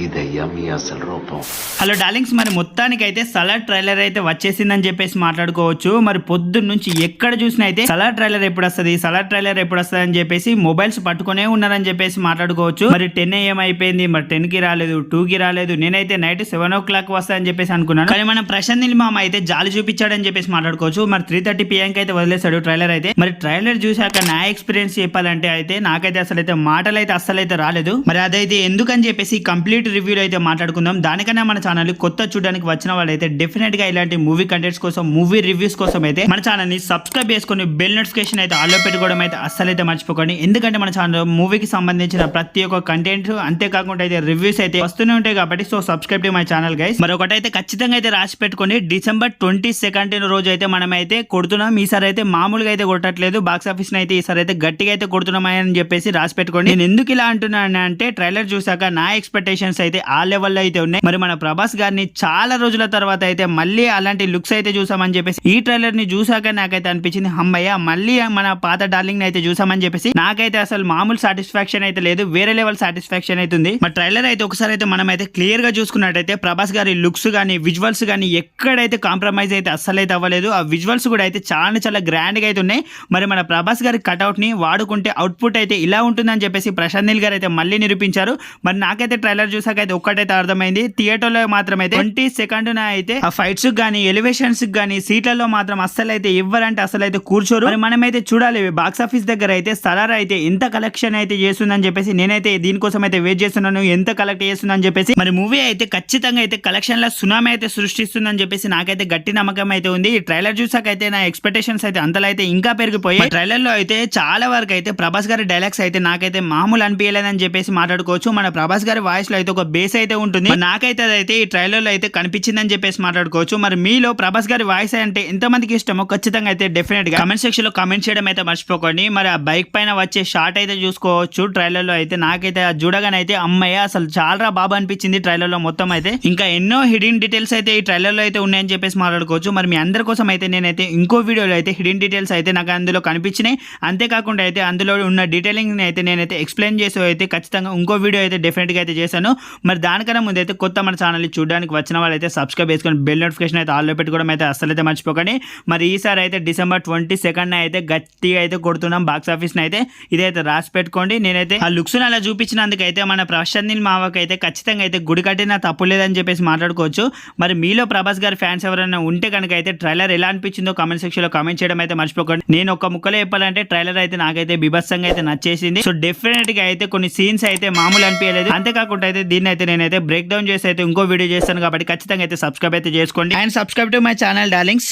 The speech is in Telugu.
ఇదే మీ అసలు రూపం. హలో డార్లింగ్స్, మరి మొత్తానికి అయితే సలార్ ట్రైలర్ అయితే వచ్చేసిందని చెప్పేసి మాట్లాడుకోవచ్చు. మరి పొద్దున్న నుంచి ఎక్కడ చూసినా అయితే సలార్ ట్రైలర్ ఎప్పుడు వస్తుంది అని చెప్పేసి మొబైల్స్ పట్టుకునే ఉన్నారని చెప్పేసి మాట్లాడుకోవచ్చు. మరి 10 AM అయిపోయింది, మరి 10 కి రాలేదు, 2 కి రాలేదు. నేనైతే నైట్ 7 o'clock వస్తాయని చెప్పేసి అనుకున్నాను. కానీ మన ప్రశాంత్ నీల్ మామ అయితే జాలి చూపించాడని చెప్పేసి మాట్లాడుకోవచ్చు. మరి 3:30 PM కి అయితే వదిలేశాడు ట్రైలర్ అయితే. మరి ట్రైలర్ చూసాక నా ఎక్స్పీరియన్స్ చెప్పాలంటే అయితే నాకైతే అసలైతే మాటలు అయితే అస్సలైతే రాలేదు. మరి అదైతే ఎందుకని చెప్పేసి కంప్లీట్ రివ్యూలో అయితే మాట్లాడుకుందాం. దానికన్నా మన ఛానల్ కొత్త చూడడానికి వచ్చిన వాళ్ళైతే డెఫినెట్ గా ఇలాంటి మూవీ కంటెంట్స్ కోసం, మూవీ రివ్యూస్ కోసం అయితే మన ఛానల్ ని సబ్స్క్రైబ్ చేసుకొని బెల్ నోటిఫికేషన్ అయితే ఆల్లో పెట్టుకోవడం అయితే అస్సలైతే మర్చిపోకండి. ఎందుకంటే మన ఛానల్ మూవీకి సంబంధించిన ప్రతి ఒక్క కంటెంట్, అంతేకాకుండా అయితే రివ్యూస్ అయితే వస్తూనే ఉంటాయి కాబట్టి so subscribe to my channel guys. మరి ఒకటైతే ఖచ్చితంగా అయితే రాసి పెట్టుకోండి, December 22nd రోజు అయితే మనం అయితే కొడుతున్నాం. ఈసారి అయితే మామూలుగా అయితే కొట్టట్లేదు, బాక్స్ ఆఫీస్ అయితే ఈసారి అయితే గట్టిగా అయితే కొడుతున్నామని చెప్పేసి రాసి పెట్టుకోండి. నేను ఎందుకు ఇలా అంటున్నాను అంటే ట్రైలర్ చూసాక నా ఎక్స్పెక్టేషన్స్ అయితే ఆ లెవెల్లో అయితే ఉన్నాయి. మరి మన ప్రభాస్ గారిని చాలా రోజుల తర్వాత అయితే మళ్ళీ అలాంటి లుక్స్ అయితే చూసామని చెప్పేసి ఈ ట్రైలర్ ని చూసాక నాకైతే అనిపించింది, అమ్మయ్య మళ్ళీ మన పాత డార్లింగ్ ని అయితే చూసామని చెప్పేసి నాకైతే అసలు మామూలు సాటిస్ఫాక్షన్ అయితే లేదు, వేరే లెవెల్ సాటిస్ఫాక్షన్ అయితే ఉంది. మరి ట్రైలర్ అయితే ఒకసారి అయితే మనం అయితే క్లియర్ గా చూసుకున్నట్టయితే ప్రభాస్ గారి లుక్స్ గానీ, విజువల్స్ గానీ ఎక్కడైతే కాంప్రమైజ్ అయితే అస్సలైతే అవ్వలేదు. ఆ విజువల్స్ కూడా అయితే చాలా గ్రాండ్ గా అయితే ఉన్నాయి. మరి మన ప్రభాస్ గారి కట్అవుట్ ని వాడుకుంటే అవుట్పుట్ అయితే ఇలా ఉంటుందని చెప్పేసి ప్రశాంత్ నీల్ గారు అయితే మళ్ళీ నిరూపించారు. మరి నాకైతే ట్రైలర్ చూసాక అయితే ఒక్కటైతే అర్థమైంది, థియేటర్ లో మాత్రం అయితే 22nd అయితే ఆ ఫైట్స్ గానీ, ఎలివేషన్స్ గానీ సీట్లలో మాత్రం అస్సలైతే ఇవ్వరంటే అసలైతే కూర్చోరు. మరి మనమైతే చూడాలి బాక్స్ ఆఫీస్ దగ్గర అయితే సలార్ అయితే ఎంత కలెక్షన్ అయితే చేస్తుందని చెప్పేసి నేనైతే దీనికోసం అయితే వెయిట్ చేస్తున్నాను, ఎంత కలెక్ట్ చేస్తుందని చెప్పేసి. మరి మూవీ అయితే ఖచ్చితంగా అయితే కలెక్షన్ ల సునామీ అయితే సృష్టిస్తుందని చెప్పేసి నాకైతే గట్టి నమ్మకం అయితే ఉంది. ఈ ట్రైలర్ చూసాక అయితే నా ఎక్స్పెక్టేషన్స్ అయితే అంతలో అయితే ఇంకా పెరిగిపోయి. ట్రైలర్ లో అయితే చాలా వరకు అయితే ప్రభాస్ గారి డైలాగ్స్ అయితే నాకైతే మామూలు అనిపించలేదని చెప్పేసి మాట్లాడుకోవచ్చు. మన ప్రభాస్ గారి వాయిస్ లో అయితే ఒక బేస్ అయితే ఉంటుంది. నాకైతే అదైతే ఈ ట్రైలర్ లో అయితే కనిపించిందని చెప్పేసి మాట్లాడుకోవచ్చు. మరి మీలో ప్రభాస్ గారి వాయిస్ అంటే ఎంతమందికి ఇష్టమో ఖచ్చితంగా అయితే డెఫినెట్ గా కమెంట్ సెక్షన్ లో కమెంట్ చేయడం అయితే మర్చిపోకండి. మరి ఆ బైక్ పైన వచ్చే షాట్ అయితే చూసుకోవచ్చు ట్రైలర్ లో అయితే. నాకైతే చూడగానైతే అమ్మయ్య అసలు చాలా బాగా అనిపించింది ట్రైలర్ లో మొత్తం అయితే. ఇంకా ఎన్నో హిడెన్ డీటెయిల్స్ అయితే ఈ ట్రైలర్ లో అయితే ఉన్నాయని చెప్పేసి మాట్లాడుకోవచ్చు. మరి మీ అందరి కోసం అయితే నేనైతే ఇంకో వీడియోలో అయితే హిడెన్ డీటెయిల్స్ అయితే నాకు అందులో కనిపించినాయి. అంతేకాకుండా అయితే అందులో ఉన్న డీటెయిలింగ్ అయితే నేనైతే ఎక్స్ప్లెయిన్ చేసి అయితే ఖచ్చితంగా ఇంకో వీడియో అయితే డెఫినెట్ గా అయితే చేశాను. మరి దానికన్నా ముందు అయితే కొత్త మన ఛానల్ చూడడానికి వచ్చిన వాళ్ళు అయితే సబ్స్క్రైబ్ చేసుకొని బెల్ నోటిఫికేషన్ అయితే ఆల్లో పెట్టుకోవడం అయితే అస్సలైతే మర్చిపోకండి. మరి ఈసారి అయితే December 22nd అయితే గట్టిగా అయితే కొడుతున్నాం బాక్స్ ఆఫీస్ అయితే. ఇదైతే రాసి పెట్టుకోండి. నేనైతే ఆ లుక్స్ అలా చూపించినందుకైతే మన ప్రశాంత్ నీల్ మావకి అయితే ఖచ్చితంగా అయితే గుడి కట్టినా తప్పు లేదని చెప్పేసి మాట్లాడుకోవచ్చు. మరి మీలో ప్రభాస్ గారి ఫ్యాన్స్ ఎవరైనా ఉంటే కనుక అయితే ట్రైలర్ ఎలా అనిపించిందో కామెంట్ సెక్షన్ లో కామెంట్ చేయడం అయితే మర్చిపోకండి. నేను ఒక ముక్కలో చెప్పాలంటే ట్రైలర్ అయితే నాకైతే బీభత్సంగా అయితే నచ్చేసింది. సో డెఫినెట్ గా అయితే కొన్ని సీన్స్ అయితే మామూలు అనిపించలేదు. అంతేకాకుండా అయితే దీన్ని అయితే నేనైతే బ్రేక్ డౌన్ చేసి అయితే ఇంకో వీడియో చేస్తాను కాబట్టి ఖచ్చితంగా అయితే సబ్స్క్రైబ్ అయితే చేసుకోండి and subscribe to my channel darlings.